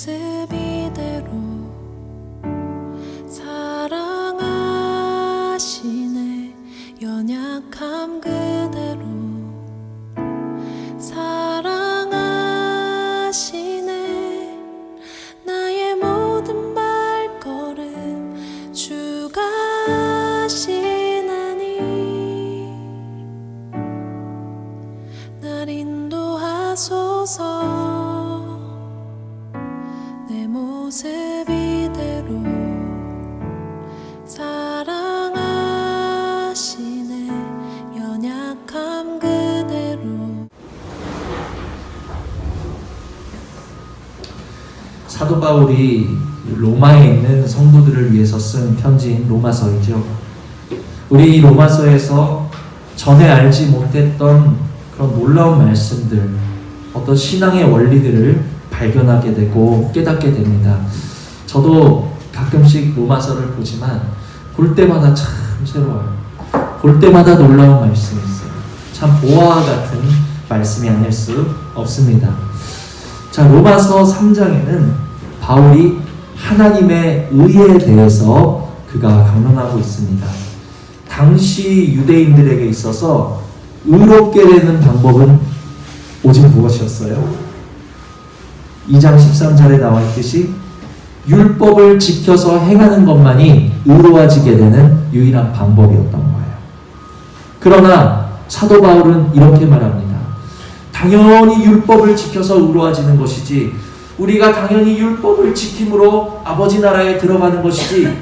모습 이대로 사랑하시네. 연약함 그대로 사랑하시네. 나의 모든 발걸음 주가 하시나니 날 인도하소서. 내 모습 이대로 사랑하시네. 연약함 그대로. 사도 바울이 로마에 있는 성도들을 위해서 쓴 편지인 로마서이죠. 우리 로마서에서 전에 알지 못했던 그런 놀라운 말씀들, 어떤 신앙의 원리들을 발견하게 되고 깨닫게 됩니다. 저도 가끔씩 로마서를 보지만 볼 때마다 참 새로워요. 볼 때마다 놀라운 말씀이 있어요. 참 보화와 같은 말씀이 아닐 수 없습니다. 자, 로마서 3장에는 바울이 하나님의 의에 대해서 그가 강론하고 있습니다. 당시 유대인들에게 있어서 의롭게 되는 방법은 오직 무엇이었어요? 2장 13절에 나와 있듯이 율법을 지켜서 행하는 것만이 의로워지게 되는 유일한 방법이었던 거예요. 그러나 사도 바울은 이렇게 말합니다. 당연히 율법을 지켜서 의로워지는 것이지, 우리가 당연히 율법을 지킴으로 아버지 나라에 들어가는 것이지,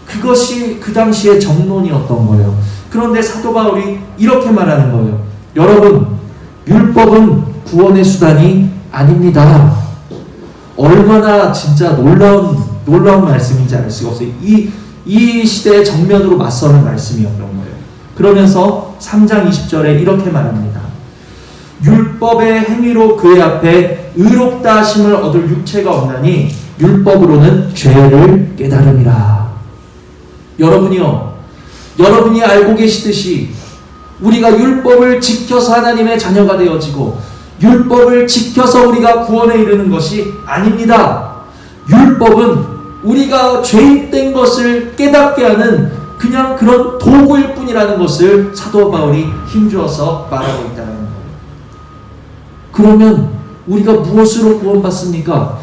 그것이 그 당시의 정론이었던 거예요. 그런데 사도 바울이 이렇게 말하는 거예요. 여러분, 율법은 구원의 수단이 아닙니다. 얼마나 진짜 놀라운 말씀인지 알 수가 없어요. 이 시대의 정면으로 맞서는 말씀이었던 거예요. 그러면서 3장 20절에 이렇게 말합니다. 율법의 행위로 그의 앞에 의롭다 하심을 얻을 육체가 없나니 율법으로는 죄를 깨달음이라. 여러분이 알고 계시듯이 우리가 율법을 지켜서 하나님의 자녀가 되어지고 율법을 지켜서 우리가 구원에 이르는 것이 아닙니다. 율법은 우리가 죄인된 것을 깨닫게 하는 그냥 그런 도구일 뿐이라는 것을 사도 바울이 힘주어서 말하고 있다는 거예요. 그러면 우리가 무엇으로 구원받습니까?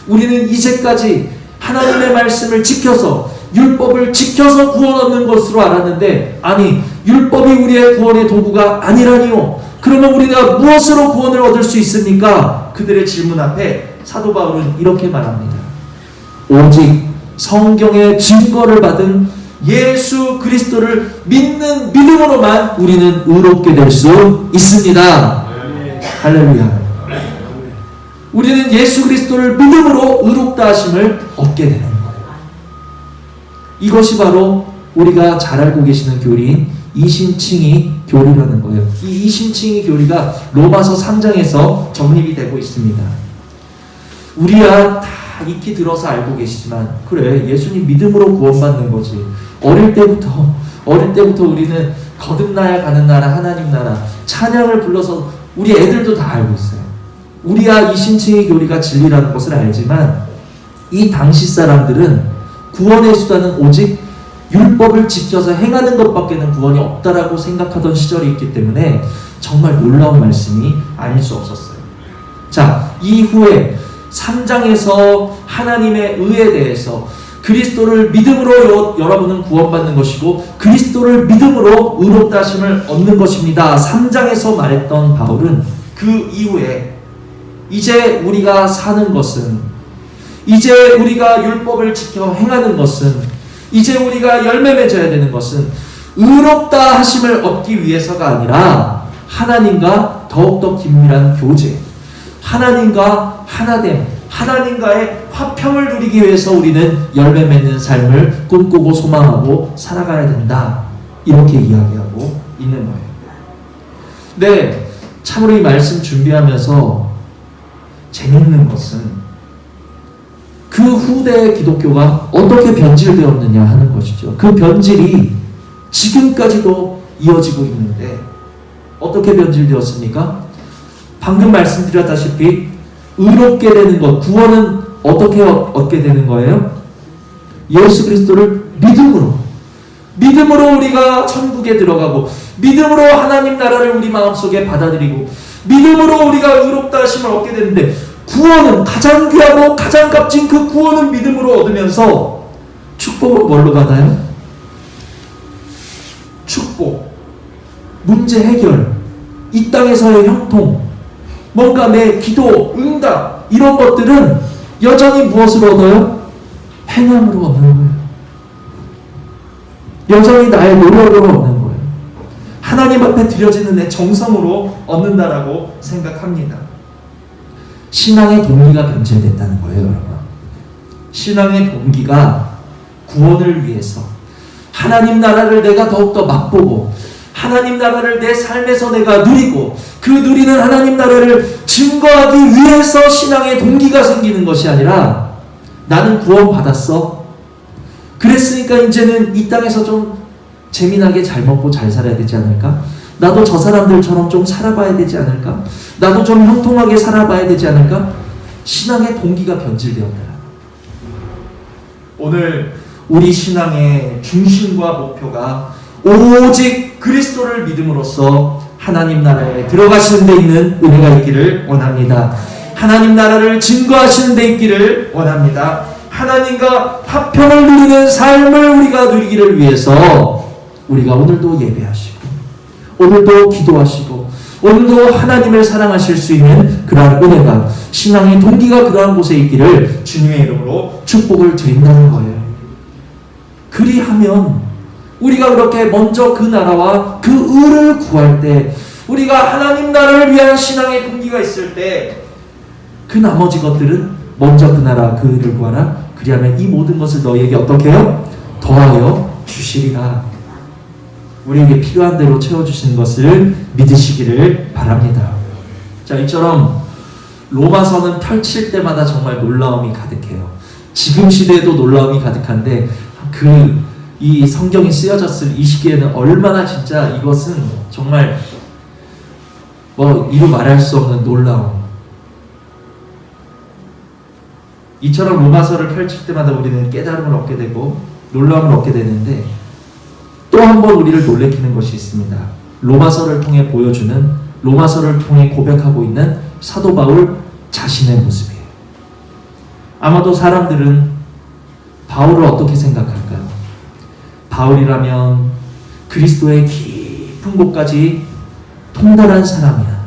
우리는 이제까지 하나님의 말씀을 지켜서 율법을 지켜서 구원 얻는 것으로 알았는데, 아니, 율법이 우리의 구원의 도구가 아니라니요. 그러면 우리가 무엇으로 구원을 얻을 수 있습니까? 그들의 질문 앞에 사도 바울은 이렇게 말합니다. 오직 성경의 증거를 받은 예수 그리스도를 믿는 믿음으로만 우리는 의롭게 될 수 있습니다. 할렐루야. 우리는 예수 그리스도를 믿음으로 의롭다 하심을 얻게 되는 거예요. 이것이 바로 우리가 잘 알고 계시는 교리인 이신칭의 교리라는 거예요. 이 이신칭의 교리가 로마서 3장에서 정립이 되고 있습니다. 우리야 다 익히 들어서 알고 계시지만, 그래, 예수님 믿음으로 구원받는 거지. 어릴 때부터 우리는 거듭나야 가는 나라, 하나님 나라 찬양을 불러서 우리 애들도 다 알고 있어요. 우리야 이신칭의 교리가 진리라는 것을 알지만, 이 당시 사람들은 구원의 수단은 오직 율법을 지켜서 행하는 것밖에는 구원이 없다라고 생각하던 시절이 있기 때문에 정말 놀라운 말씀이 아닐 수 없었어요. 자, 이후에 3장에서 하나님의 의에 대해서 그리스도를 믿음으로 여러분은 구원받는 것이고 그리스도를 믿음으로 의롭다 하심을 얻는 것입니다. 3장에서 말했던 바울은 그 이후에 이제 우리가 사는 것은, 이제 우리가 율법을 지켜 행하는 것은, 이제 우리가 열매 맺어야 되는 것은 의롭다 하심을 얻기 위해서가 아니라 하나님과 더욱더 긴밀한 교제, 하나님과 하나됨, 하나님과의 화평을 누리기 위해서 우리는 열매 맺는 삶을 꿈꾸고 소망하고 살아가야 된다. 이렇게 이야기하고 있는 거예요. 네, 참으로 이 말씀 준비하면서 재밌는 것은 그 후대의 기독교가 어떻게 변질되었느냐 하는 것이죠. 그 변질이 지금까지도 이어지고 있는데 어떻게 변질되었습니까? 방금 말씀드렸다시피 의롭게 되는 것, 구원은 어떻게 얻게 되는 거예요? 예수 그리스도를 믿음으로 우리가 천국에 들어가고, 믿음으로 하나님 나라를 우리 마음속에 받아들이고, 믿음으로 우리가 의롭다 하심을 얻게 되는데, 구원은 가장 귀하고 가장 값진 그 구원은 믿음으로 얻으면서 축복은 뭘로 받아요? 축복, 문제 해결, 이 땅에서의 형통, 뭔가 내 기도, 응답, 이런 것들은 여전히 무엇으로 얻어요? 행함으로 얻는 거예요. 여전히 나의 노력으로 얻는 거예요. 하나님 앞에 드려지는 내 정성으로 얻는다라고 생각합니다. 신앙의 동기가 변질됐다는 거예요, 여러분. 신앙의 동기가 구원을 위해서, 하나님 나라를 내가 더욱더 맛보고, 하나님 나라를 내 삶에서 내가 누리고, 그 누리는 하나님 나라를 증거하기 위해서 신앙의 동기가 생기는 것이 아니라, 나는 구원 받았어, 그랬으니까 이제는 이 땅에서 좀 재미나게 잘 먹고 잘 살아야 되지 않을까? 나도 저 사람들처럼 좀 살아봐야 되지 않을까? 나도 좀 형통하게 살아봐야 되지 않을까? 신앙의 동기가 변질되었다. 오늘 우리 신앙의 중심과 목표가 오직 그리스도를 믿음으로써 하나님 나라에 들어가시는 데 있는 은혜가 있기를 원합니다. 하나님 나라를 증거하시는 데 있기를 원합니다. 하나님과 화평을 누리는 삶을 우리가 누리기를 위해서 우리가 오늘도 예배하시고, 오늘도 기도하시고, 오늘도 하나님을 사랑하실 수 있는 그러한 은혜가, 신앙의 동기가 그러한 곳에 있기를 주님의 이름으로 축복을 드린다는 거예요. 그리하면 우리가 그렇게 먼저 그 나라와 그 의를 구할 때, 우리가 하나님 나라를 위한 신앙의 동기가 있을 때, 그 나머지 것들은 먼저 그 나라 그 의를 구하라. 그리하면 이 모든 것을 너희에게 어떻게 해요? 더하여 주시리라. 우리에게 필요한 대로 채워주시는 것을 믿으시기를 바랍니다. 자, 이처럼 로마서는 펼칠 때마다 정말 놀라움이 가득해요. 지금 시대에도 놀라움이 가득한데, 이 성경이 쓰여졌을 이 시기에는 얼마나 진짜 이것은 정말 이루 말할 수 없는 놀라움. 이처럼 로마서를 펼칠 때마다 우리는 깨달음을 얻게 되고 놀라움을 얻게 되는데, 또 한 번 우리를 놀래키는 것이 있습니다. 로마서를 통해 보여주는, 로마서를 통해 고백하고 있는 사도 바울 자신의 모습이에요. 아마도 사람들은 바울을 어떻게 생각할까요? 바울이라면 그리스도의 깊은 곳까지 통달한 사람이야.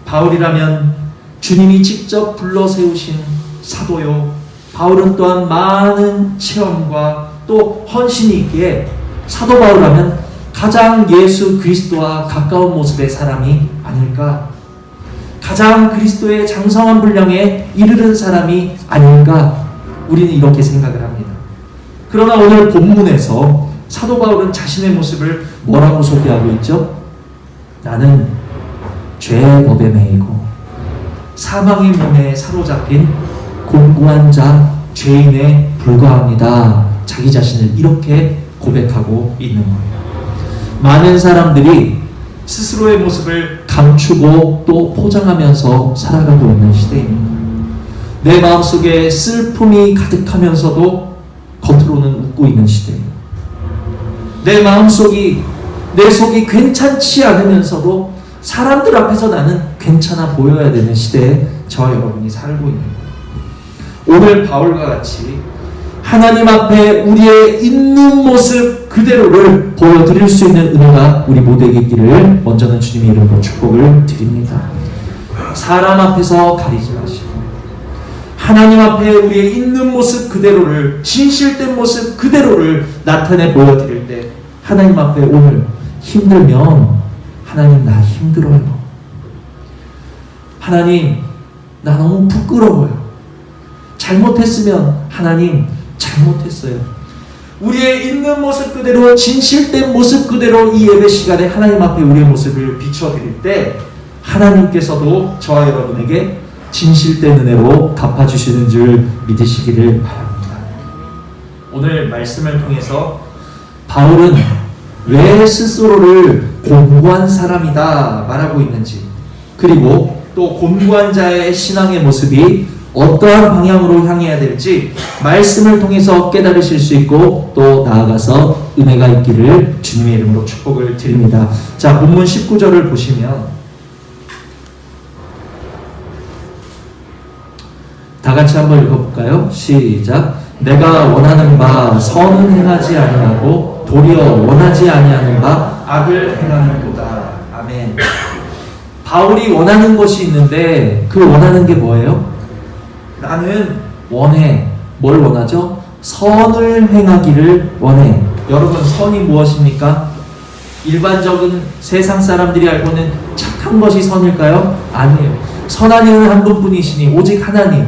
바울이라면 주님이 직접 불러 세우신 사도요. 바울은 또한 많은 체험과 또 헌신이 있기에 사도 바울하면 가장 예수 그리스도와 가까운 모습의 사람이 아닐까? 가장 그리스도의 장성한 분량에 이르는 사람이 아닐까? 우리는 이렇게 생각을 합니다. 그러나 오늘 본문에서 사도 바울은 자신의 모습을 뭐라고 소개하고 있죠? 나는 죄의 법에 매이고 사망의 몸에 사로잡힌 곤고한 자, 죄인에 불과합니다. 자기 자신을 이렇게 고백하고 있는 거예요. 많은 사람들이 스스로의 모습을 감추고 또 포장하면서 살아가고 있는 시대입니다. 내 마음속에 슬픔이 가득하면서도 겉으로는 웃고 있는 시대예요. 내 속이 괜찮지 않으면서도 사람들 앞에서 나는 괜찮아 보여야 되는 시대에 저와 여러분이 살고 있는 거예요. 오늘 바울과 같이 하나님 앞에 우리의 있는 모습 그대로를 보여드릴 수 있는 은혜가 우리 모두에게 있기를 먼저는 주님의 이름으로 축복을 드립니다. 사람 앞에서 가리지 마시고 하나님 앞에 우리의 있는 모습 그대로를, 진실된 모습 그대로를 나타내 보여드릴 때, 하나님 앞에 오늘 힘들면 하나님 나 힘들어요. 하나님 나 너무 부끄러워요. 잘못했으면 하나님 잘못했어요. 우리의 있는 모습 그대로, 진실된 모습 그대로 이 예배 시간에 하나님 앞에 우리의 모습을 비춰드릴 때 하나님께서도 저와 여러분에게 진실된 은혜로 갚아주시는 줄 믿으시기를 바랍니다. 오늘 말씀을 통해서 바울은 왜 스스로를 곤고한 사람이다 말하고 있는지, 그리고 또 곤고한 자의 신앙의 모습이 어떠한 방향으로 향해야 될지 말씀을 통해서 깨달으실 수 있고 또 나아가서 은혜가 있기를 주님의 이름으로 축복을 드립니다. 자, 본문 19절을 보시면 다 같이 한번 읽어볼까요? 시작. 내가 원하는 바 선은 행하지 아니하고 도리어 원하지 아니하는 바 악을 행하는도다. 아멘. 바울이 원하는 것이 있는데 그 원하는 게 뭐예요? 나는 원해. 뭘 원하죠? 선을 행하기를 원해. 여러분, 선이 무엇입니까? 일반적인 세상 사람들이 알고는 착한 것이 선일까요? 아니에요. 선한 이는 한 분뿐이시니 오직 하나님.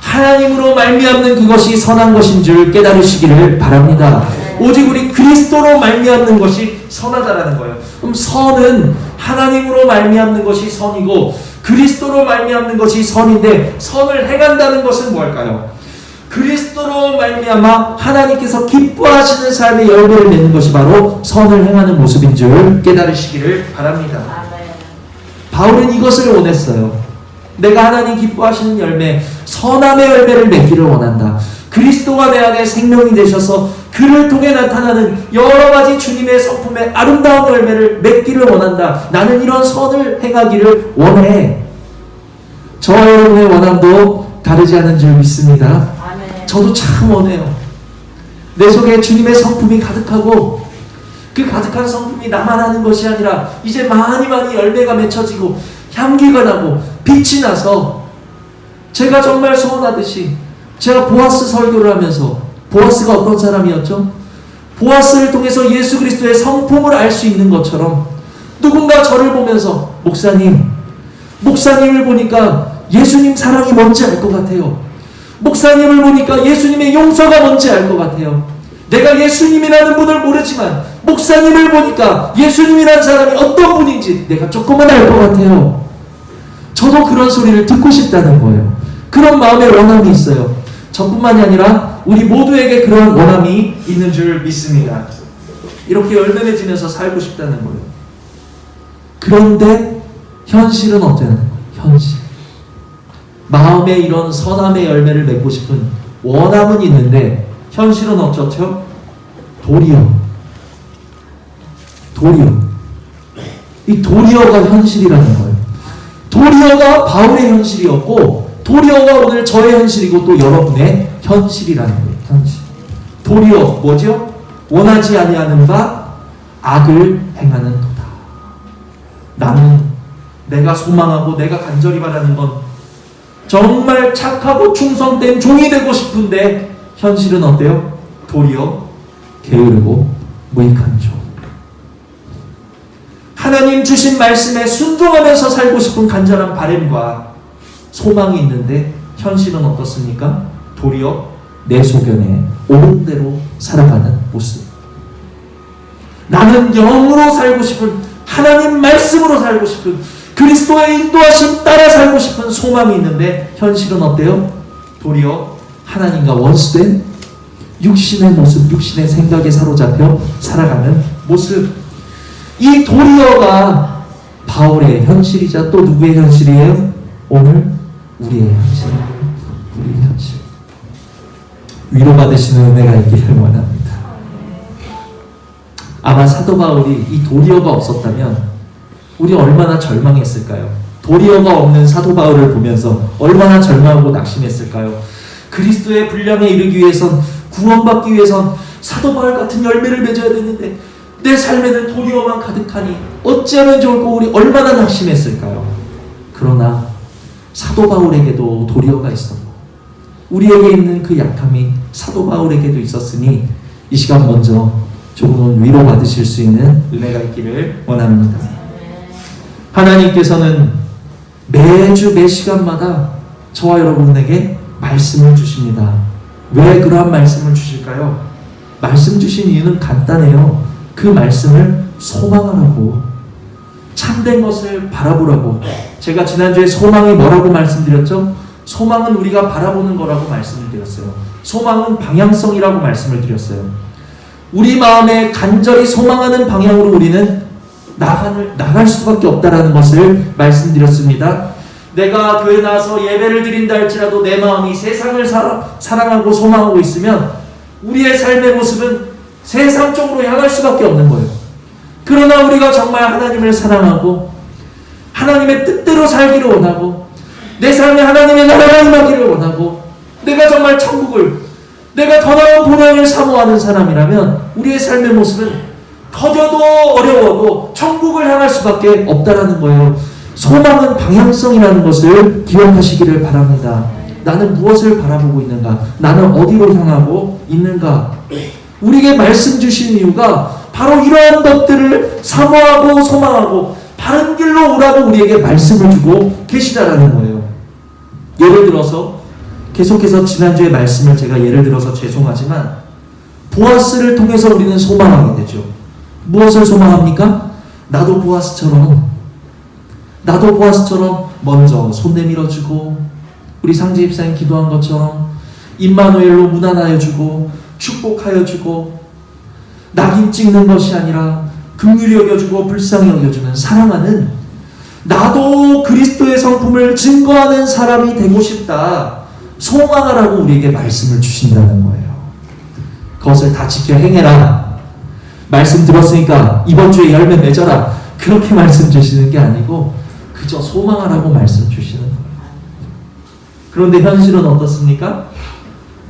하나님으로 말미암는 그것이 선한 것인 줄 깨달으시기를 바랍니다. 오직 우리 그리스도로 말미암는 것이 선하다라는 거예요. 그럼 선은 하나님으로 말미암는 것이 선이고 그리스도로 말미암는 것이 선인데 선을 행한다는 것은 뭘까요? 그리스도로 말미암아 하나님께서 기뻐하시는 삶의 열매를 맺는 것이 바로 선을 행하는 모습인 줄 깨달으시기를 바랍니다. 바울은 이것을 원했어요. 내가 하나님 기뻐하시는 열매, 선함의 열매를 맺기를 원한다. 그리스도가 내 안에 생명이 되셔서 그를 통해 나타나는 여러 가지 주님의 성품의 아름다운 열매를 맺기를 원한다. 나는 이런 선을 행하기를 원해. 저와 여러분의 원함도 다르지 않은 줄 믿습니다. 저도 참 원해요. 내 속에 주님의 성품이 가득하고 그 가득한 성품이 나만 하는 것이 아니라 이제 많이 열매가 맺혀지고 향기가 나고 빛이 나서 제가 정말 소원하듯이 제가 보아스 설교를 하면서 보아스가 어떤 사람이었죠? 보아스를 통해서 예수 그리스도의 성품을 알 수 있는 것처럼 누군가 저를 보면서 목사님을 보니까 예수님 사랑이 뭔지 알 것 같아요. 목사님을 보니까 예수님의 용서가 뭔지 알 것 같아요. 내가 예수님이라는 분을 모르지만 목사님을 보니까 예수님이라는 사람이 어떤 분인지 내가 조금은 알 것 같아요. 저도 그런 소리를 듣고 싶다는 거예요. 그런 마음의 원함이 있어요. 저뿐만이 아니라 우리 모두에게 그런 원함이 있는 줄 믿습니다. 이렇게 열매 맺으면서 살고 싶다는 거예요. 그런데 현실은 어때요? 현실. 마음에 이런 선함의 열매를 맺고 싶은 원함은 있는데 현실은 어쩌죠? 도리어. 이 도리어가 현실이라는 거예요. 도리어가 바울의 현실이었고 도리어가 오늘 저의 현실이고 또 여러분의 현실이라는 거예요. 현실. 도리어 뭐죠? 원하지 아니하는 바 악을 행하는 도다. 나는 내가 소망하고 내가 간절히 바라는 건 정말 착하고 충성된 종이 되고 싶은데 현실은 어때요? 도리어 게으르고 무익한 종. 하나님 주신 말씀에 순종하면서 살고 싶은 간절한 바람과 소망이 있는데 현실은 어떻습니까? 도리어 내 소견에 옳은 대로 살아가는 모습. 나는 영으로 살고 싶은 하나님 말씀으로 살고 싶은 그리스도의 인도하심 따라 살고 싶은 소망이 있는데 현실은 어때요? 도리어 하나님과 원수된 육신의 모습, 육신의 생각에 사로잡혀 살아가는 모습. 이 도리어가 바울의 현실이자 또 누구의 현실이에요? 오늘 우리의 현실. 우리의 현실. 위로받으시는 은혜가 있기를 원합니다. 아마 사도 바울이 이 도리어가 없었다면 우리 얼마나 절망했을까요? 도리어가 없는 사도 바울을 보면서 얼마나 절망하고 낙심했을까요? 그리스도의 분량에 이르기 위해선, 구원받기 위해선 사도 바울 같은 열매를 맺어야 되는데 내 삶에는 도리어만 가득하니 어찌하면 좋을까? 우리 얼마나 낙심했을까요? 그러나 사도 바울에게도 도리어가 있었고 우리에게 있는 그 약함이 사도 바울에게도 있었으니 이 시간 먼저 조금은 위로받으실 수 있는 은혜가 있기를 원합니다. 하나님께서는 매주 매 시간마다 저와 여러분에게 말씀을 주십니다. 왜 그러한 말씀을 주실까요? 말씀 주신 이유는 간단해요. 그 말씀을 소망하라고, 참된 것을 바라보라고. 제가 지난주에 소망이 뭐라고 말씀드렸죠? 소망은 우리가 바라보는 거라고 말씀을 드렸어요. 소망은 방향성이라고 말씀을 드렸어요. 우리 마음에 간절히 소망하는 방향으로 우리는 나갈 수밖에 없다라는 것을 말씀드렸습니다. 내가 교회 나와서 예배를 드린다 할지라도 내 마음이 세상을 사랑하고 소망하고 있으면 우리의 삶의 모습은 세상 쪽으로 향할 수밖에 없는 거예요. 그러나 우리가 정말 하나님을 사랑하고 하나님의 뜻대로 살기를 원하고 내 삶에 하나님의 나라가 임하기를 원하고 내가 정말 천국을, 내가 더 나은 본향을 사모하는 사람이라면 우리의 삶의 모습은 더뎌도 어려워도 천국을 향할 수밖에 없다라는 거예요. 소망은 방향성이라는 것을 기억하시기를 바랍니다. 나는 무엇을 바라보고 있는가? 나는 어디로 향하고 있는가? 우리에게 말씀 주신 이유가 바로 이러한 것들을 사모하고 소망하고 바른 길로 오라고 우리에게 말씀을 주고 계시다라는 거예요. 예를 들어서 계속해서 지난주의 말씀을 제가 예를 들어서 죄송하지만 보아스를 통해서 우리는 소망하게 되죠. 무엇을 소망합니까? 나도 보아스처럼 먼저 손 내밀어주고 우리 상지 집사님 기도한 것처럼 임마누엘로 무난하여주고 축복하여주고 낙인 찍는 것이 아니라 긍휼히 여겨주고 불쌍히 여겨주는 사랑하는 나도 그리스도의 성품을 증거하는 사람이 되고 싶다. 소망하라고 우리에게 말씀을 주신다는 거예요. 그것을 다 지켜 행해라. 말씀 들었으니까 이번 주에 열매 맺어라. 그렇게 말씀 주시는 게 아니고 그저 소망하라고 말씀 주시는 거예요. 그런데 현실은 어떻습니까?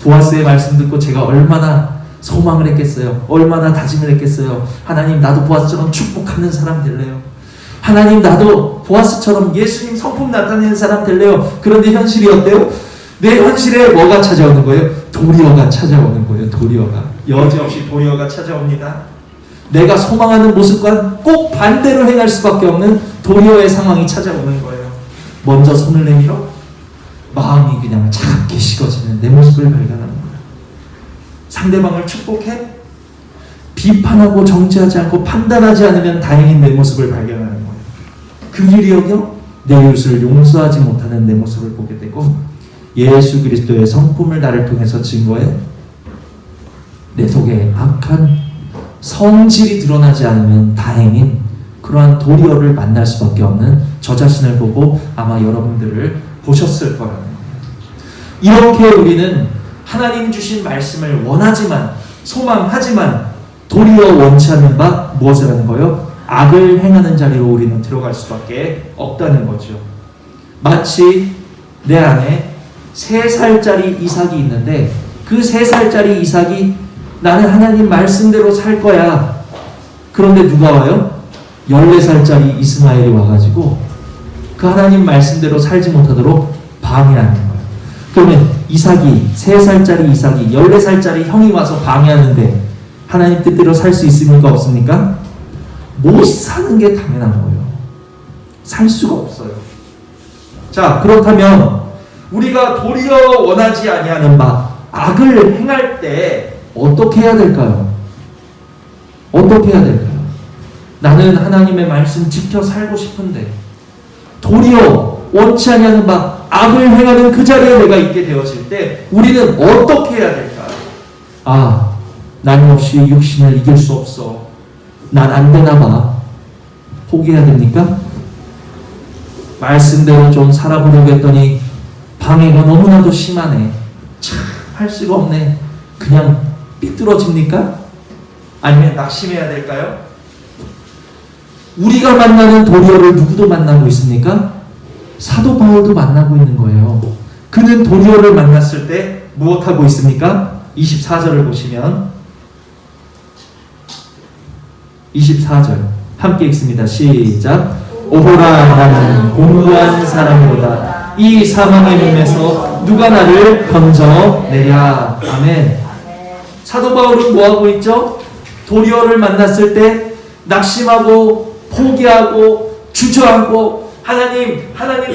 보아스의 말씀 듣고 제가 얼마나 소망을 했겠어요. 얼마나 다짐을 했겠어요. 하나님 나도 보아스처럼 축복하는 사람 될래요. 하나님 나도 보아스처럼 예수님 성품 나타내는 사람 될래요. 그런데 현실이 어때요? 내 현실에 뭐가 찾아오는 거예요? 도리어가 찾아오는 거예요. 도리어가. 여지없이 도리어가 찾아옵니다. 내가 소망하는 모습과 꼭 반대로 행할 수밖에 없는 도리어의 상황이 찾아오는 거예요. 먼저 손을 내밀어 마음이 그냥 차갑게 식어지는 내 모습을 발견하는 거예요. 상대방을 축복해 비판하고 정죄하지 않고 판단하지 않으면 다행인 내 모습을 발견하는 거예요. 긍휼히 여겨 내 이웃을 용서하지 못하는 내 모습을 보게 되고 예수 그리스도의 성품을 나를 통해서 증거해 내 속에 악한 성질이 드러나지 않으면 다행인 그러한 도리어를 만날 수밖에 없는 저 자신을 보고 아마 여러분들을 보셨을 거라는 거예요. 이렇게 우리는 하나님 주신 말씀을 원하지만 소망하지만 도리어 원치 않는 바 무엇을 하는 거예요? 악을 행하는 자리로 우리는 들어갈 수밖에 없다는 거죠. 마치 내 안에 3살짜리 이삭이 있는데 그 3살짜리 이삭이 나는 하나님 말씀대로 살 거야. 그런데 누가 와요? 14살짜리 이스마엘이 와가지고 그 하나님 말씀대로 살지 못하도록 방해하는 거예요. 그러면 이삭이 3살짜리 이삭이 14살짜리 형이 와서 방해하는데 하나님 뜻대로 살 수 있습니까? 없습니까? 못 사는 게 당연한 거예요. 살 수가 없어요. 자, 그렇다면 우리가 도리어 원하지 아니하는 바 악을 행할 때 어떻게 해야 될까요? 어떻게 해야 될까요? 나는 하나님의 말씀 지켜 살고 싶은데 도리어 원치 아니하는 바 악을 행하는 그 자리에 내가 있게 되어질 때 우리는 어떻게 해야 될까요? 아, 난 역시 육신을 이길 수 없어. 난 안 되나 봐. 포기해야 됩니까? 말씀대로 좀 살아보려고 했더니 방해가 너무나도 심하네. 참, 할 수가 없네. 그냥 삐뚤어집니까? 아니면 낙심해야 될까요? 우리가 만나는 도리어를 누구도 만나고 있습니까? 사도 바울도 만나고 있는 거예요. 그는 도리어를 만났을 때 무엇하고 있습니까? 24절을 보시면 24절 함께 읽습니다. 시작. 오호라 나는 공고한 사람이로다. 이 사망의 몸에서 누가 나를 건져내랴. 아멘. 사도 바울은 뭐하고 있죠? 도리어를 만났을 때 낙심하고 포기하고 주저앉고 하나님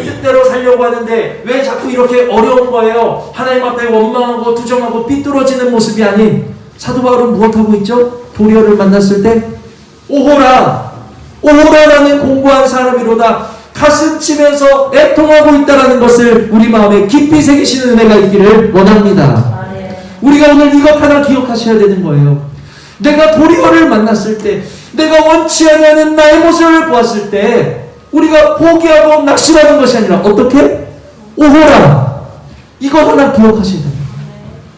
뜻대로 살려고 하는데 왜 자꾸 이렇게 어려운 거예요? 하나님 앞에 원망하고 투정하고 삐뚤어지는 모습이 아닌 사도 바울은 무엇하고 있죠? 도리어를 만났을 때 오호라 나는 공고한 사람이로다. 가슴 치면서 애통하고 있다는 것을 우리 마음에 깊이 새기시는 은혜가 있기를 원합니다. 우리가 오늘 이것 하나 기억하셔야 되는 거예요. 내가 도리어를 만났을 때 내가 원치 않는 나의 모습을 보았을 때 우리가 포기하고 낙심하는 것이 아니라 어떻게? 오호라. 이거 하나 기억하셔야 됩니다.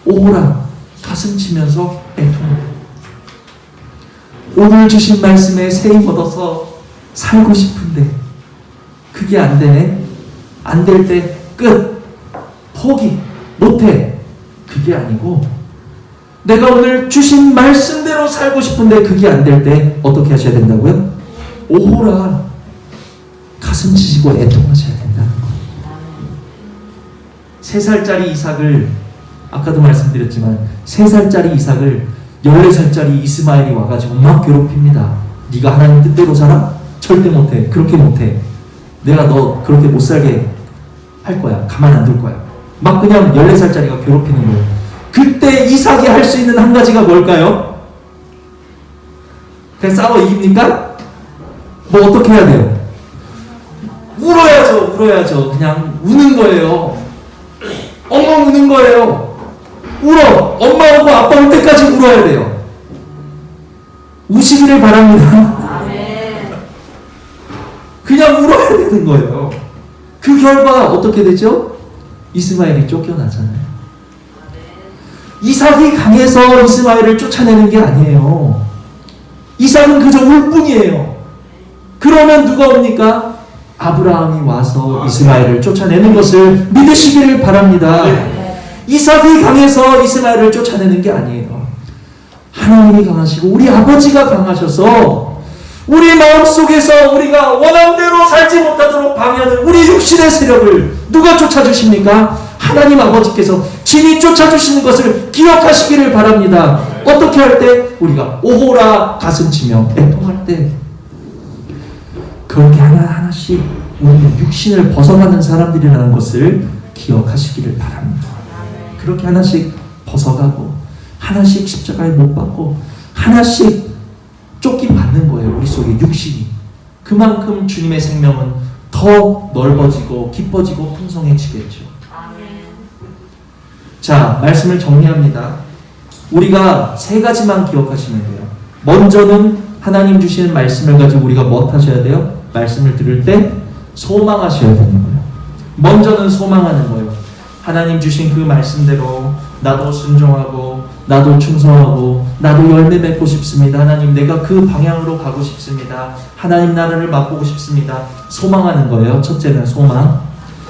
오호라. 가슴 치면서 애통합니다. 오늘 주신 말씀에 새 힘 얻어서 살고 싶은데 그게 안 되네. 안 될 때 끝. 포기. 못해. 그게 아니고 내가 오늘 주신 말씀대로 살고 싶은데 그게 안 될 때 어떻게 하셔야 된다고요? 오호라. 가슴 치시고 애통하셔야 된다는 거예요. 3살짜리 이삭을 아까도 말씀드렸지만 3살짜리 이삭을 14살짜리 이스마엘이 와가지고 막 괴롭힙니다. 네가 하나님 뜻대로 살아? 절대 못해. 그렇게 못해. 내가 너 그렇게 못 살게 할 거야. 가만 안 둘 거야. 막 그냥 14살짜리가 괴롭히는 거예요. 그때 이삭이 할 수 있는 한 가지가 뭘까요? 그냥 싸워 이깁니까? 뭐 어떻게 해야 돼요? 울어야죠. 그냥 우는 거예요. 엉엉 우는 거예요. 울어. 엄마 오고 아빠 올 때까지 울어야 돼요. 우시기를 바랍니다. 그냥 울어야 되는 거예요. 그 결과 어떻게 되죠? 이스마엘이 쫓겨나잖아요. 이삭이 강해서 이스마엘을 쫓아내는 게 아니에요. 이삭은 그저 울 뿐이에요. 그러면 누가 옵니까? 아브라함이 와서 이스마엘을 쫓아내는 것을 믿으시기를 바랍니다. 이삭이 강해서 이스마엘을 쫓아내는 게 아니에요. 하나님이 강하시고 우리 아버지가 강하셔서 우리 마음속에서 우리가 원함대로 살지 못하도록 방해하는 우리 육신의 세력을 누가 쫓아주십니까? 하나님 아버지께서 친히 쫓아주시는 것을 기억하시기를 바랍니다. 어떻게 할 때? 우리가 오호라 가슴치며 애통할 때 그렇게 하나하나씩 우리는 육신을 벗어나는 사람들이라는 것을 기억하시기를 바랍니다. 그렇게 하나씩 벗어가고 하나씩 십자가에 못 박고 하나씩 쫓김 받는 거예요. 우리 속에 육신이. 그만큼 주님의 생명은 더 넓어지고 깊어지고 풍성해지겠죠. 자, 말씀을 정리합니다. 우리가 3가지만 기억하시면 돼요. 먼저는 하나님 주시는 말씀을 가지고 우리가 뭐 하셔야 돼요? 말씀을 들을 때 소망하셔야 되는 거예요. 먼저는 소망하는 거예요. 하나님 주신 그 말씀대로 나도 순종하고 나도 충성하고 나도 열매 맺고 싶습니다. 하나님 내가 그 방향으로 가고 싶습니다. 하나님 나라를 맛보고 싶습니다. 소망하는 거예요. 첫째는 소망.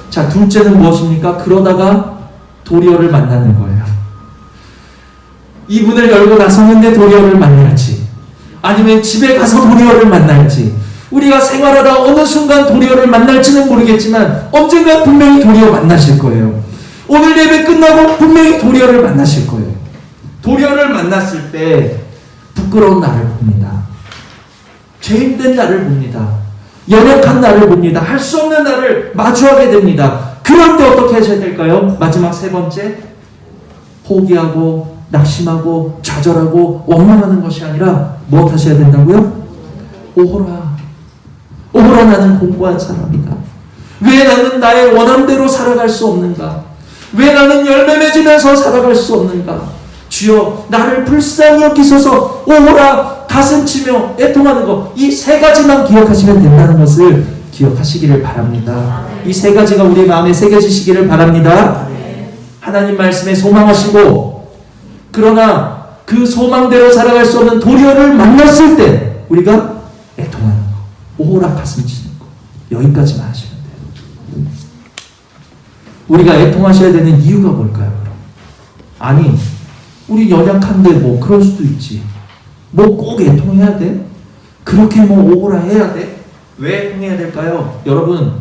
자, 둘째는 무엇입니까? 그러다가 도리어를 만나는 거예요. 이 문을 열고 나서는데 도리어를 만날지 아니면 집에 가서 도리어를 만날지 우리가 생활하다 어느 순간 도리어를 만날지는 모르겠지만 언젠가 분명히 도리어 만나실 거예요. 오늘 예배 끝나고 분명히 도리어를 만나실 거예요. 도리어를 만났을 때 부끄러운 나를 봅니다. 죄인된 나를 봅니다. 연약한 나를 봅니다. 할 수 없는 나를 마주하게 됩니다. 그럴 때 어떻게 하셔야 될까요? 마지막 3번째, 포기하고 낙심하고 좌절하고 원망하는 것이 아니라 무엇 하셔야 된다고요? 오호라. 오호라 나는 공고한 사람이다. 왜 나는 나의 원함대로 살아갈 수 없는가? 왜 나는 열매 맺으면서 살아갈 수 없는가? 주여 나를 불쌍히 여기소서. 오호라 가슴 치며 애통하는 것. 이 3가지만 기억하시면 된다는 것을 기억하시기를 바랍니다. 이 3가지가 우리 마음에 새겨지시기를 바랍니다. 하나님 말씀에 소망하시고 그러나 그 소망대로 살아갈 수 없는 도리어를 만났을 때 우리가 애통하는 것. 오호라 가슴 치는 것. 여기까지만 하시면 돼요. 우리가 애통하셔야 되는 이유가 뭘까요? 아니 우리 연약한데 뭐 그럴 수도 있지. 뭐 꼭 애통해야 돼? 그렇게 뭐 오호라 해야 돼? 왜 애통해야 될까요? 여러분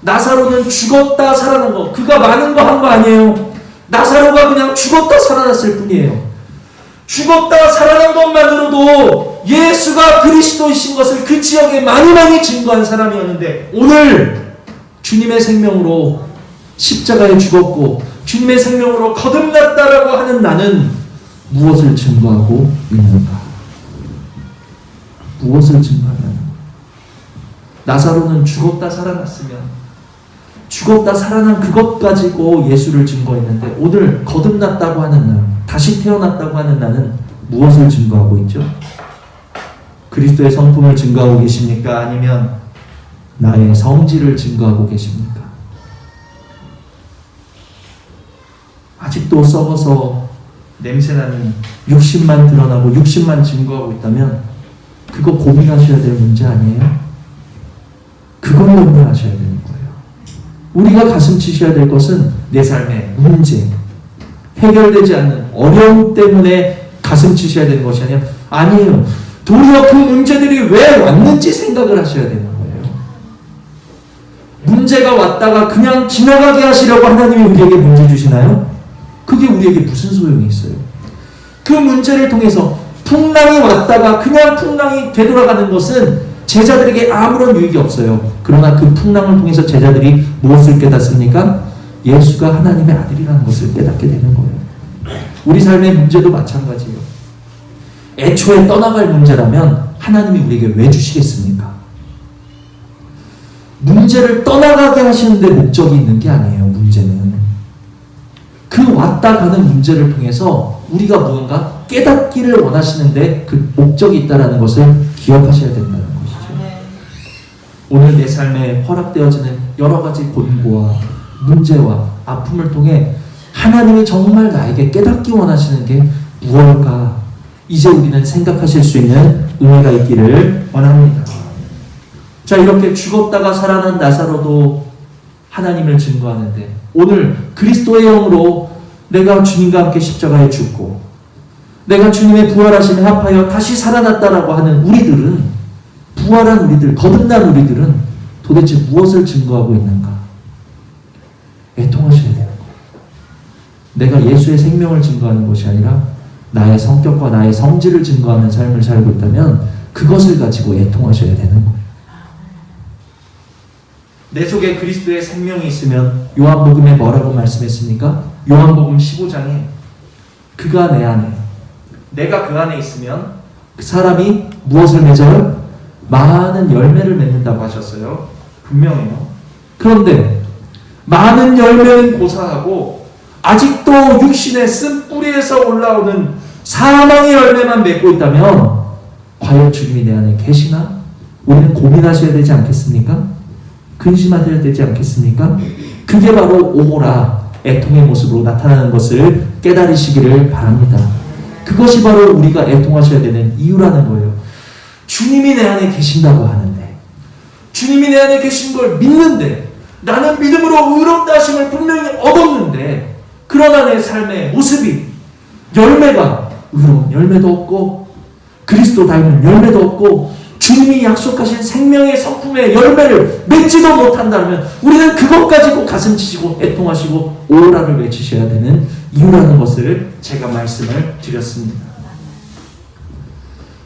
나사로는 죽었다 살아난 거 그가 많은 거 한 거 아니에요. 나사로가 그냥 죽었다 살아났을 뿐이에요. 죽었다 살아난 것만으로도 예수가 그리스도이신 것을 그 지역에 많이 증거한 사람이었는데 오늘 주님의 생명으로 십자가에 죽었고 주님의 생명으로 거듭났다라고 하는 나는 무엇을 증거하고 있는가? 무엇을 증거하는 나사로는 죽었다 살아났으면 죽었다 살아난 그것 가지고 예수를 증거했는데 오늘 거듭났다고 하는 나, 다시 태어났다고 하는 나는 무엇을 증거하고 있죠? 그리스도의 성품을 증거하고 계십니까? 아니면 나의 성질을 증거하고 계십니까? 아직도 썩어서 냄새나는 육신만 드러나고 육신만 증거하고 있다면 그거 고민하셔야 될 문제 아니에요? 그걸 염려하셔야 되는 거예요. 우리가 가슴 치셔야 될 것은 내 삶의 문제, 해결되지 않는 어려움 때문에 가슴 치셔야 되는 것이 아니에요. 도리어 그 문제들이 왜 왔는지 생각을 하셔야 되는 거예요. 문제가 왔다가 그냥 지나가게 하시려고 하나님이 우리에게 문제 주시나요? 그게 우리에게 무슨 소용이 있어요? 그 문제를 통해서 풍랑이 왔다가 그냥 풍랑이 되돌아가는 것은 제자들에게 아무런 유익이 없어요. 그러나 그 풍랑을 통해서 제자들이 무엇을 깨닫습니까? 예수가 하나님의 아들이라는 것을 깨닫게 되는 거예요. 우리 삶의 문제도 마찬가지예요. 애초에 떠나갈 문제라면 하나님이 우리에게 왜 주시겠습니까? 문제를 떠나가게 하시는데 목적이 있는 게 아니에요. 문제는 그 왔다 가는 문제를 통해서 우리가 무언가 깨닫기를 원하시는데 그 목적이 있다는 것을 기억하셔야 된다는 것이죠. 오늘 내 삶에 허락되어지는 여러 가지 곤고와 문제와 아픔을 통해 하나님이 정말 나에게 깨닫기 원하시는 게 무엇일까? 이제 우리는 생각하실 수 있는 은혜가 있기를 원합니다. 자, 이렇게 죽었다가 살아난 나사로도 하나님을 증거하는데 오늘 그리스도의 영으로 내가 주님과 함께 십자가에 죽고 내가 주님의 부활하심에 합하여 다시 살아났다라고 하는 우리들은, 부활한 우리들, 거듭난 우리들은 도대체 무엇을 증거하고 있는가? 애통하셔야 되는 거예요. 내가 예수의 생명을 증거하는 것이 아니라 나의 성격과 나의 성질을 증거하는 삶을 살고 있다면 그것을 가지고 애통하셔야 되는 거예요. 내 속에 그리스도의 생명이 있으면 요한복음에 뭐라고 말씀했습니까? 요한복음 15장에 그가 내 안에, 내가 그 안에 있으면 그 사람이 무엇을 맺어요? 많은 열매를 맺는다고 하셨어요. 분명해요. 그런데 많은 열매는 고사하고 아직도 육신의 쓴 뿌리에서 올라오는 사망의 열매만 맺고 있다면 과연 주님이 내 안에 계시나? 우리는 고민하셔야 되지 않겠습니까? 근심하셔야 되지 않겠습니까? 그게 바로 오호라, 애통의 모습으로 나타나는 것을 깨달으시기를 바랍니다. 그것이 바로 우리가 애통하셔야 되는 이유라는 거예요. 주님이 내 안에 계신다고 하는데, 주님이 내 안에 계신 걸 믿는데, 나는 믿음으로 의롭다 하심을 분명히 얻었는데, 그러나 내 삶의 모습이 열매가 의로운 열매도 없고 그리스도 닮은 열매도 없고 주님이 약속하신 생명의 성품의 열매를 맺지도 못한다면 우리는 그것 가지고 가슴 치시고 애통하시고 오라를 외치셔야 되는 이유라는 것을 제가 말씀을 드렸습니다.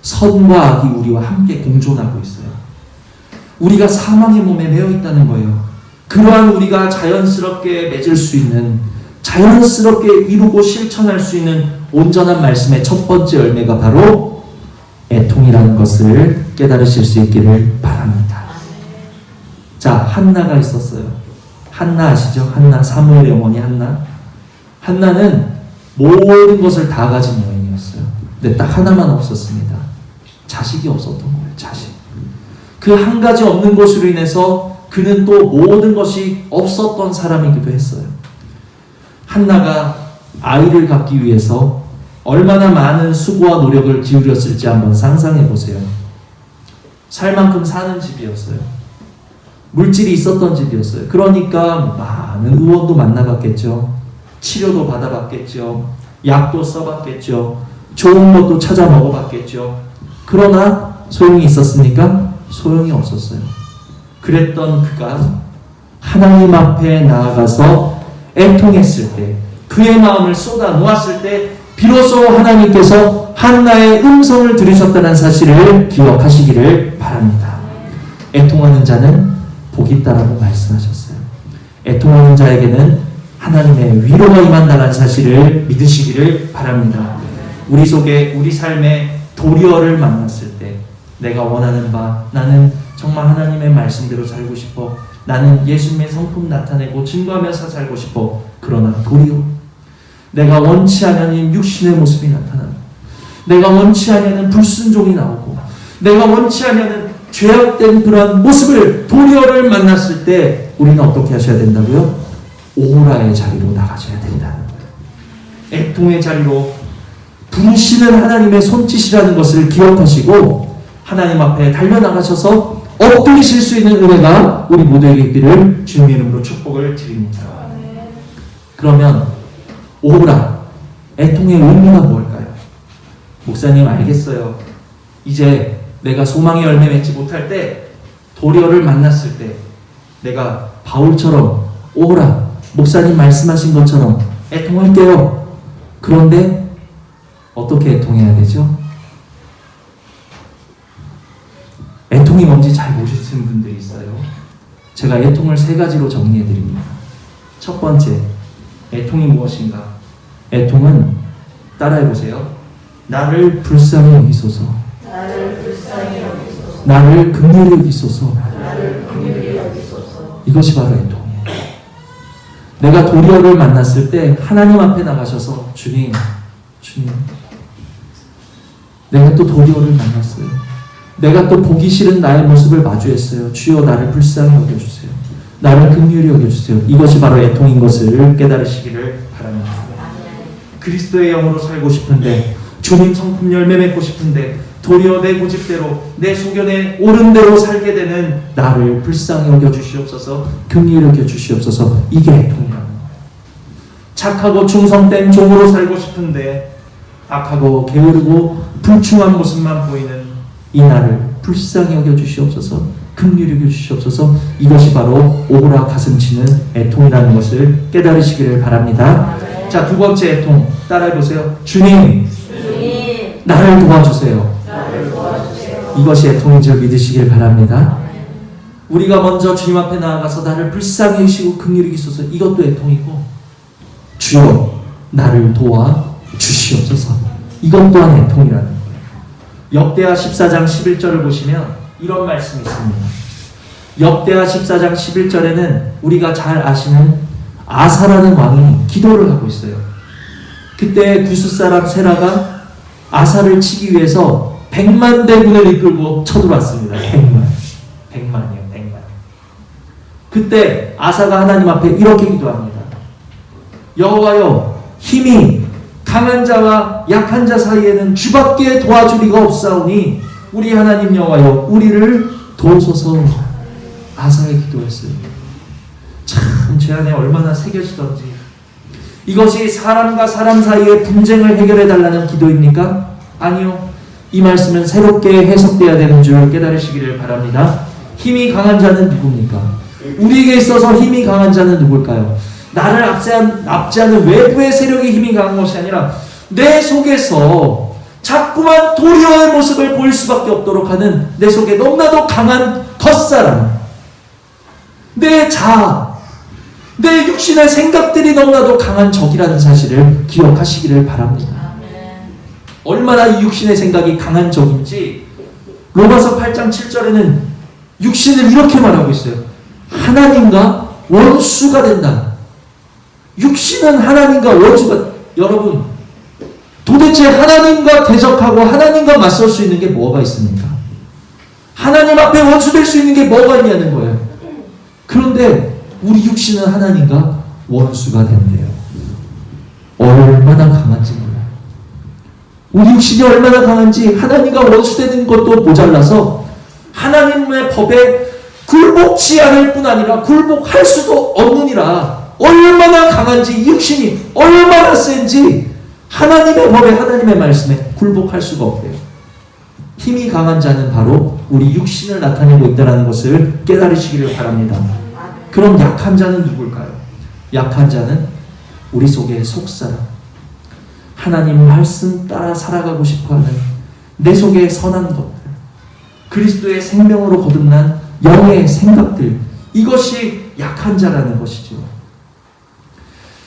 선과 악이 우리와 함께 공존하고 있어요. 우리가 사망의 몸에 매여 있다는 거예요. 그러한 우리가 자연스럽게 맺을 수 있는, 자연스럽게 이루고 실천할 수 있는 온전한 말씀의 첫 번째 열매가 바로 애통이라는 것을 깨달으실 수 있기를 바랍니다. 자, 한나가 있었어요. 한나 아시죠? 한나, 사무엘의 어머니 한나. 한나는 모든 것을 다 가진 여인이었어요. 근데 딱 하나만 없었습니다. 자식이 없었던 거예요. 자식. 그 한 가지 없는 것으로 인해서 그는 또 모든 것이 없었던 사람이기도 했어요. 한나가 아이를 갖기 위해서 얼마나 많은 수고와 노력을 기울였을지 한번 상상해 보세요. 살 만큼 사는 집이었어요. 물질이 있었던 집이었어요. 그러니까 많은 의원도 만나봤겠죠. 치료도 받아봤겠죠. 약도 써봤겠죠. 좋은 것도 찾아 먹어봤겠죠. 그러나 소용이 있었습니까? 소용이 없었어요. 그랬던 그가 하나님 앞에 나아가서 애통했을 때, 그의 마음을 쏟아 놓았을 때 비로소 하나님께서 한나의 음성을 들으셨다는 사실을 기억하시기를 바랍니다. 애통하는 자는 복이 있다라고 말씀하셨어요. 애통하는 자에게는 하나님의 위로가 임한다는 사실을 믿으시기를 바랍니다. 우리 속에, 우리 삶에 도리어를 만났을 때 내가 원하는 바, 나는 정말 하나님의 말씀대로 살고 싶어, 나는 예수님의 성품 나타내고 증거하면서 살고 싶어. 그러나 도리어 내가 원치 않는 육신의 모습이 나타나고, 내가 원치 않는 불순종이 나오고, 내가 원치 않는 죄악된 그런 모습을 도리어를 만났을 때 우리는 어떻게 하셔야 된다고요? 오라의 자리로 나가셔야 된다는 거예요. 애통의 자리로 부르시는 하나님의 손짓이라는 것을 기억하시고 하나님 앞에 달려나가셔서 엎드리실 수 있는 은혜가 우리 모두에게 있기를 주님의 이름으로 축복을 드립니다. 그러면 오라, 애통의 의미가 뭘까요? 목사님 알겠어요. 이제 내가 소망의 열매 맺지 못할 때 도리어를 만났을 때 내가 바울처럼 오라, 목사님 말씀하신 것처럼 애통할게요. 그런데 어떻게 애통해야 되죠? 애통이 뭔지 잘 모르시는 분들이 있어요. 제가 애통을 3가지로 정리해 드립니다. 첫 번째, 애통이 무엇인가? 애통은 따라해 보세요. 나를 불쌍히 여기소서. 나를 긍휼히 여기소서. 이것이 바로 애통이에요. 내가 도리어를 만났을 때 하나님 앞에 나가셔서 주님, 내가 또 도리어를 만났어요. 내가 또 보기 싫은 나의 모습을 마주했어요. 주여 나를 불쌍히 여겨주세요. 나를 긍휼히 여겨주세요. 이것이 바로 애통인 것을 깨달으시기를 바랍니다. 그리스도의 영으로 살고 싶은데, 주님 성품 열매 맺고 싶은데 도리어 내 고집대로 내 소견에 옳은 대로 살게 되는 나를 불쌍히 여겨주시옵소서. 긍휼히 여겨주시옵소서. 이게 애통이라는 거예요. 착하고 충성된 종으로 살고 싶은데 악하고 게으르고 불충한 모습만 보이는 이 나를 불쌍히 여겨주시옵소서. 긍휼히 여겨주시옵소서. 이것이 바로 오라 가슴치는 애통이라는 것을 깨달으시기를 바랍니다. 자, 두 번째 애통 따라해보세요. 주님, 나를 도와주세요. 이것이 애통인 줄 믿으시길 바랍니다. 우리가 먼저 주님 앞에 나아가서 나를 불쌍히 여기시고 긍휼히 여기소서. 이것도 애통이고, 주여 나를 도와 주시옵소서. 이것 또한 애통이라는 거예요. 역대하 14장 11절을 보시면 이런 말씀이 있습니다. 역대하 14장 11절에는 우리가 잘 아시는 아사라는 왕이 기도를 하고 있어요. 그때 구스 사람 세라가 아사를 치기 위해서 100만 대군을 이끌고 쳐들어왔습니다. 100만이요. 그때 아사가 하나님 앞에 이렇게 기도합니다. 여호와여, 힘이 강한 자와 약한 자 사이에는 주밖에 도와줄 리가 없사오니 우리 하나님 여호와여, 우리를 도우소서. 아사의 기도였어요. 참 제 안에 얼마나 새겨지던지. 이것이 사람과 사람 사이의 분쟁을 해결해 달라는 기도입니까? 아니요. 이 말씀은 새롭게 해석되어야 되는 줄 깨달으시기를 바랍니다. 힘이 강한 자는 누굽니까? 우리에게 있어서 힘이 강한 자는 누굴까요? 나를 압제하는 외부의 세력이 힘이 강한 것이 아니라 내 속에서 자꾸만 도리어의 모습을 보일 수밖에 없도록 하는 내 속에 너무나도 강한 겉사람, 내 자아, 내 육신의 생각들이 너무나도 강한 적이라는 사실을 기억하시기를 바랍니다. 얼마나 이 육신의 생각이 강한 적인지 로마서 8장 7절에는 육신을 이렇게 말하고 있어요. 하나님과 원수가 된다. 육신은 하나님과 원수가, 여러분 도대체 하나님과 대적하고 하나님과 맞설 수 있는 게 뭐가 있습니까? 하나님 앞에 원수 될 수 있는 게 뭐가 있냐는 거예요. 그런데 우리 육신은 하나님과 원수가 된대요. 얼마나 강한지 몰라요. 우리 육신이 얼마나 강한지 하나님과 원수되는 것도 모자라서 하나님의 법에 굴복치 않을 뿐 아니라 굴복할 수도 없느니라. 얼마나 강한지, 육신이 얼마나 센지 하나님의 법에, 하나님의 말씀에 굴복할 수가 없대요. 힘이 강한 자는 바로 우리 육신을 나타내고 있다는 것을 깨달으시기를 바랍니다. 그럼 약한 자는 누굴까요? 약한 자는 우리 속의 속사람, 하나님 말씀 따라 살아가고 싶어하는 내 속의 선한 것들, 그리스도의 생명으로 거듭난 영의 생각들, 이것이 약한 자라는 것이죠.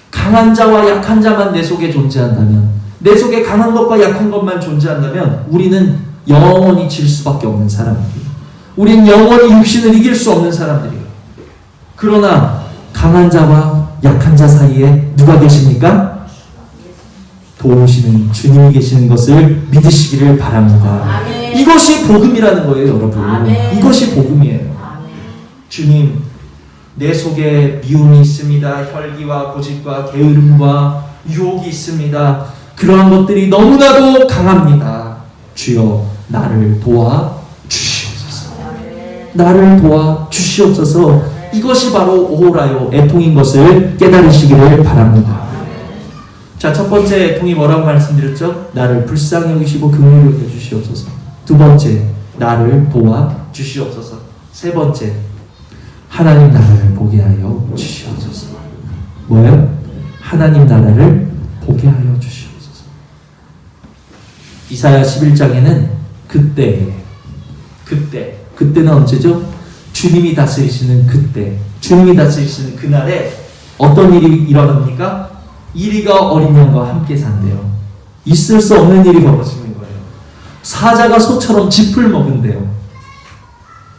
강한 자와 약한 자만 내 속에 존재한다면, 내 속에 강한 것과 약한 것만 존재한다면 우리는 영원히 질 수밖에 없는 사람들이에요. 우리는 영원히 육신을 이길 수 없는 사람들이에요. 그러나 강한 자와 약한 자 사이에 누가 계십니까? 도우시는 주님이 계시는 것을 믿으시기를 바랍니다. 이것이 복음이라는 거예요, 여러분. 아멘. 이것이 복음이에요. 아멘. 주님, 내 속에 미움이 있습니다. 혈기와 고집과 게으름과 유혹이 있습니다. 그러한 것들이 너무나도 강합니다. 주여, 나를 도와 주시옵소서. 나를 도와 주시옵소서. 이것이 바로 오호라요, 애통인 것을 깨달으시기를 바랍니다. 자, 첫 번째 애통이 뭐라고 말씀드렸죠? 나를 불쌍히 여기시고 긍휼히 여겨 주시옵소서. 두 번째, 나를 도와 주시옵소서. 세 번째, 하나님 나라를 보게 하여 주시옵소서. 뭐예요? 하나님 나라를 보게 하여 주시옵소서. 이사야 11장에는 그때는 언제죠? 주님이 다스리시는 그때, 주님이 다스리시는 그날에 어떤 일이 일어납니까? 이리가 어린 양과 함께 산대요. 있을 수 없는 일이 벌어지는 거예요. 사자가 소처럼 짚을 먹은대요.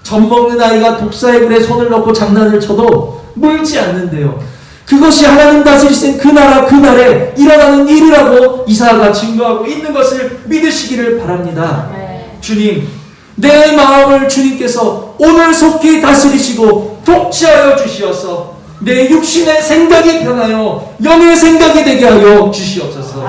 젖 먹는 아이가 독사의 불에 손을 넣고 장난을 쳐도 물지 않는데요. 그것이 하나님 다스리신 그 나라 그날에 일어나는 일이라고 이사야가 증거하고 있는 것을 믿으시기를 바랍니다. 주님, 내 마음을 주님께서 오늘 속히 다스리시고 독치하여 주시어서 내 육신의 생각이 변하여 영의 생각이 되게 하여 주시옵소서.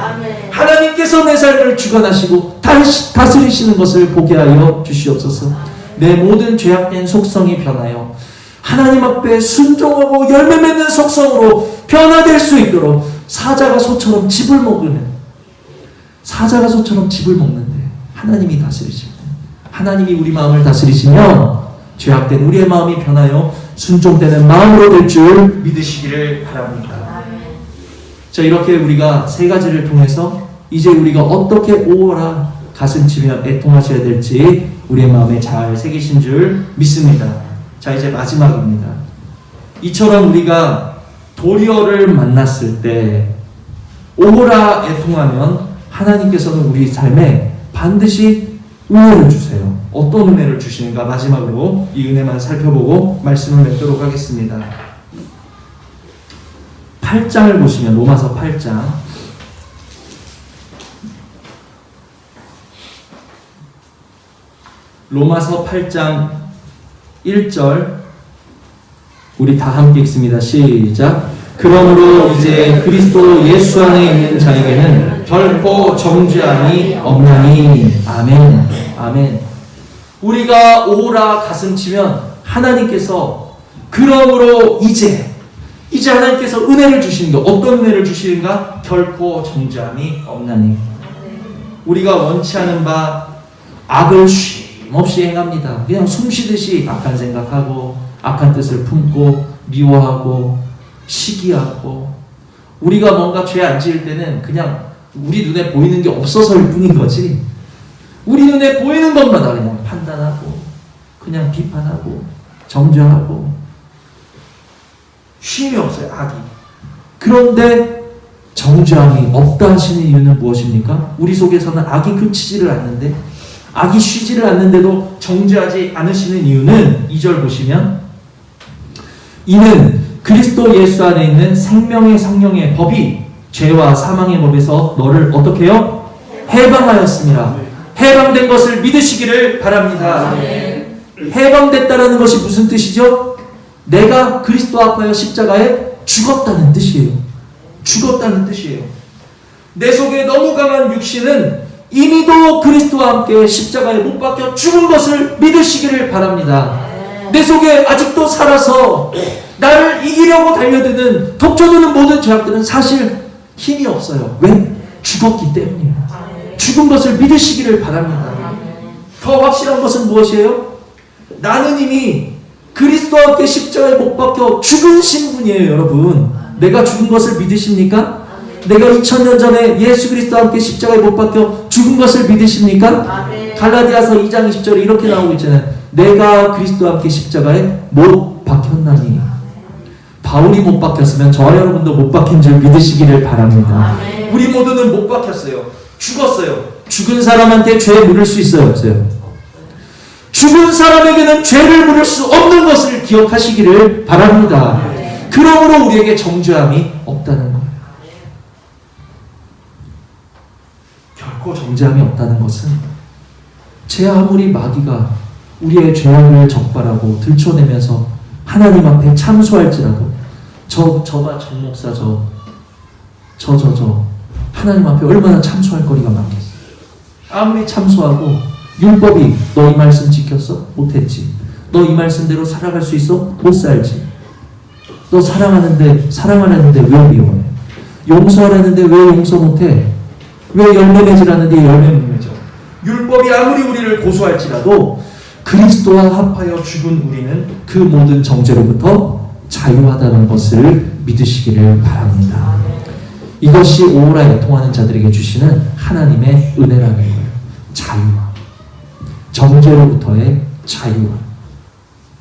하나님께서 내 삶을 주관하시고 다스리시는 것을 보게 하여 주시옵소서. 내 모든 죄악된 속성이 변하여 하나님 앞에 순종하고 열매 맺는 속성으로 변화될 수 있도록 사자가 소처럼 짚을 먹는데 하나님이 다스리십니다. 하나님이 우리 마음을 다스리시면 죄악된 우리의 마음이 변하여 순종되는 마음으로 될 줄 믿으시기를 바랍니다. 자, 이렇게 우리가 세 가지를 통해서 이제 우리가 어떻게 오라 가슴치며 애통하셔야 될지 우리의 마음에 잘 새기신 줄 믿습니다. 자, 이제 마지막입니다. 이처럼 우리가 도리어를 만났을 때 오라 애통하면 하나님께서는 우리 삶에 반드시 은혜를 주세요. 어떤 은혜를 주시는가 마지막으로 이 은혜만 살펴보고 말씀을 맺도록 하겠습니다. 8장을 보시면 로마서 8장 로마서 8장 1절 우리 다 함께 읽습니다. 시작. 그러므로 이제 그리스도 예수 안에 있는 자에게는 결코 정죄함이 없나니. 아멘. 아멘. 우리가 오라 가슴치면 하나님께서 그러므로 이제 하나님께서 은혜를 주시는가. 어떤 은혜를 주시는가? 결코 정죄함이 없나니. 우리가 원치 않은 바 악을 쉼없이 행합니다. 그냥 숨쉬듯이 악한 생각하고 악한 뜻을 품고 미워하고 시기하고 우리가 뭔가 죄 안 지을 때는 그냥 우리 눈에 보이는 게 없어서일 뿐인 거지. 우리 눈에 보이는 것마다 그냥 판단하고 그냥 비판하고 정죄하고 쉼이 없어요. 악이. 그런데 정죄함이 없다 하시는 이유는 무엇입니까? 우리 속에서는 악이 그치지를 않는데 악이 쉬지를 않는데도 정죄하지 않으시는 이유는 2절 보시면 이는 그리스도 예수 안에 있는 생명의 성령의 법이 죄와 사망의 법에서 너를 어떻게 해요? 해방하였습니다. 해방된 것을 믿으시기를 바랍니다. 해방됐다라는 것이 무슨 뜻이죠? 내가 그리스도 앞하여 십자가에 죽었다는 뜻이에요. 죽었다는 뜻이에요. 내 속에 너무 강한 육신은 이미도 그리스도와 함께 십자가에 못 박혀 죽은 것을 믿으시기를 바랍니다. 내 속에 아직도 살아서 나를 이기려고 달려드는 덮쳐드는 모든 죄악들은 사실 힘이 없어요. 왜? 죽었기 때문이에요. 죽은 것을 믿으시기를 바랍니다. 더 확실한 것은 무엇이에요? 나는 이미 그리스도와 함께 십자가에 못 박혀 죽은 신분이에요. 여러분, 내가 죽은 것을 믿으십니까? 내가 2000년 전에 예수 그리스도와 함께 십자가에 못 박혀 죽은 것을 믿으십니까? 갈라디아서 2장 20절에 이렇게 나오고 있잖아요. 내가 그리스도와 함께 십자가에 못 박혔나니. 바울이 못 박혔으면 저와 여러분도 못 박힌 줄 믿으시기를 바랍니다. 우리 모두는 못 박혔어요. 죽었어요. 죽은 사람한테 죄 물을 수 있어요? 없어요? 죽은 사람에게는 죄를 물을 수 없는 것을 기억하시기를 바랍니다. 그러므로 우리에게 정죄함이 없다는 거예요. 결코 정죄함이 없다는 것은 제 아무리 마귀가 우리의 죄악을 적발하고 들춰내면서 하나님 앞에 참소할지라도 저가 정 목사 저 하나님 앞에 얼마나 참소할 거리가 많겠어요. 아무리 참소하고 율법이 너 이 말씀 지켰어? 못했지. 너 이 말씀대로 살아갈 수 있어? 못 살지. 너 사랑하려는데 왜 미워해? 용서하려는데 왜 용서 못해? 왜 열매 맺으라는데 열매 못 맺어? 율법이 아무리 우리를 고소할지라도 그리스도와 합하여 죽은 우리는 그 모든 정죄로부터 자유하다는 것을 믿으시기를 바랍니다. 이것이 오호라 애통하는 자들에게 주시는 하나님의 은혜라는 거예요. 자유와 정죄로부터의 자유와.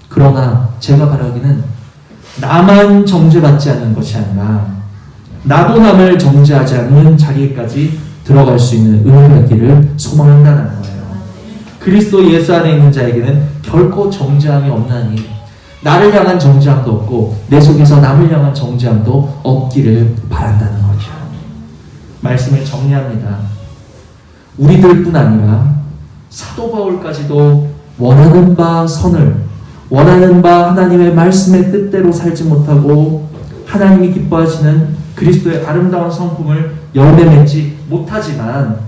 그러나 제가 바라기는 나만 정죄받지 않는 것이 아니라 나도 남을 정죄하지 않는 자리에까지 들어갈 수 있는 은혜가 있기를 소망한다는 거예요. 그리스도 예수 안에 있는 자에게는 결코 정죄함이 없나니 나를 향한 정죄함도 없고 내 속에서 남을 향한 정죄함도 없기를 바란다는 거죠. 말씀을 정리합니다. 우리들뿐 아니라 사도 바울까지도 원하는 바 선을, 원하는 바 하나님의 말씀의 뜻대로 살지 못하고 하나님이 기뻐하시는 그리스도의 아름다운 성품을 열매 맺지 못하지만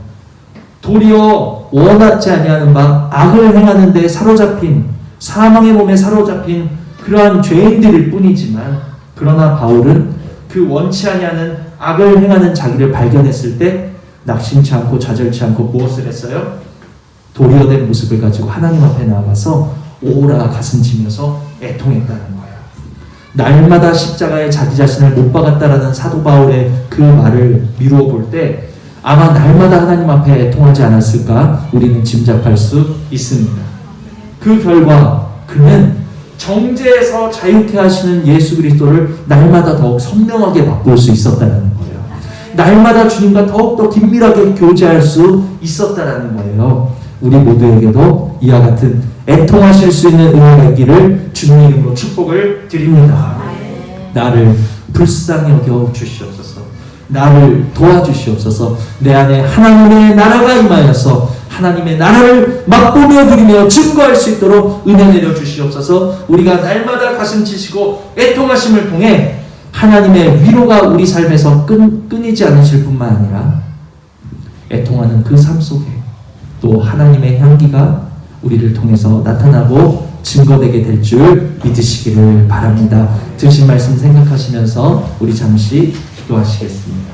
도리어 원하지 아니하는 바 악을 행하는 데 사로잡힌, 사망의 몸에 사로잡힌 그러한 죄인들일 뿐이지만, 그러나 바울은 그 원치 아니하는 악을 행하는 자기를 발견했을 때 낙심치 않고 좌절치 않고 무엇을 했어요? 도리어된 모습을 가지고 하나님 앞에 나아가서 오라 가슴치면서 애통했다는 거예요. 날마다 십자가에 자기 자신을 못 박았다라는 사도 바울의 그 말을 미루어 볼 때 아마 날마다 하나님 앞에 애통하지 않았을까 우리는 짐작할 수 있습니다. 그 결과 그는 정죄에서 자유케 하시는 예수 그리스도를 날마다 더욱 선명하게 맛볼 수 있었다는 거예요. 날마다 주님과 더욱더 긴밀하게 교제할 수 있었다는 거예요. 우리 모두에게도 이와 같은 애통하실 수 있는 은혜가 있기를 주님 이름으로 축복을 드립니다. 나를 불쌍히 여겨 주시옵소서. 나를 도와주시옵소서. 내 안에 하나님의 나라가 임하여서 하나님의 나라를 맛보며 누리며 증거할 수 있도록 은혜 내려 주시옵소서. 우리가 날마다 가슴 치시고 애통하심을 통해 하나님의 위로가 우리 삶에서 끊이지 않으실 뿐만 아니라 애통하는 그 삶 속에 또 하나님의 향기가 우리를 통해서 나타나고 증거되게 될 줄 믿으시기를 바랍니다. 들으신 말씀 생각하시면서 우리 잠시 기도하시겠습니다.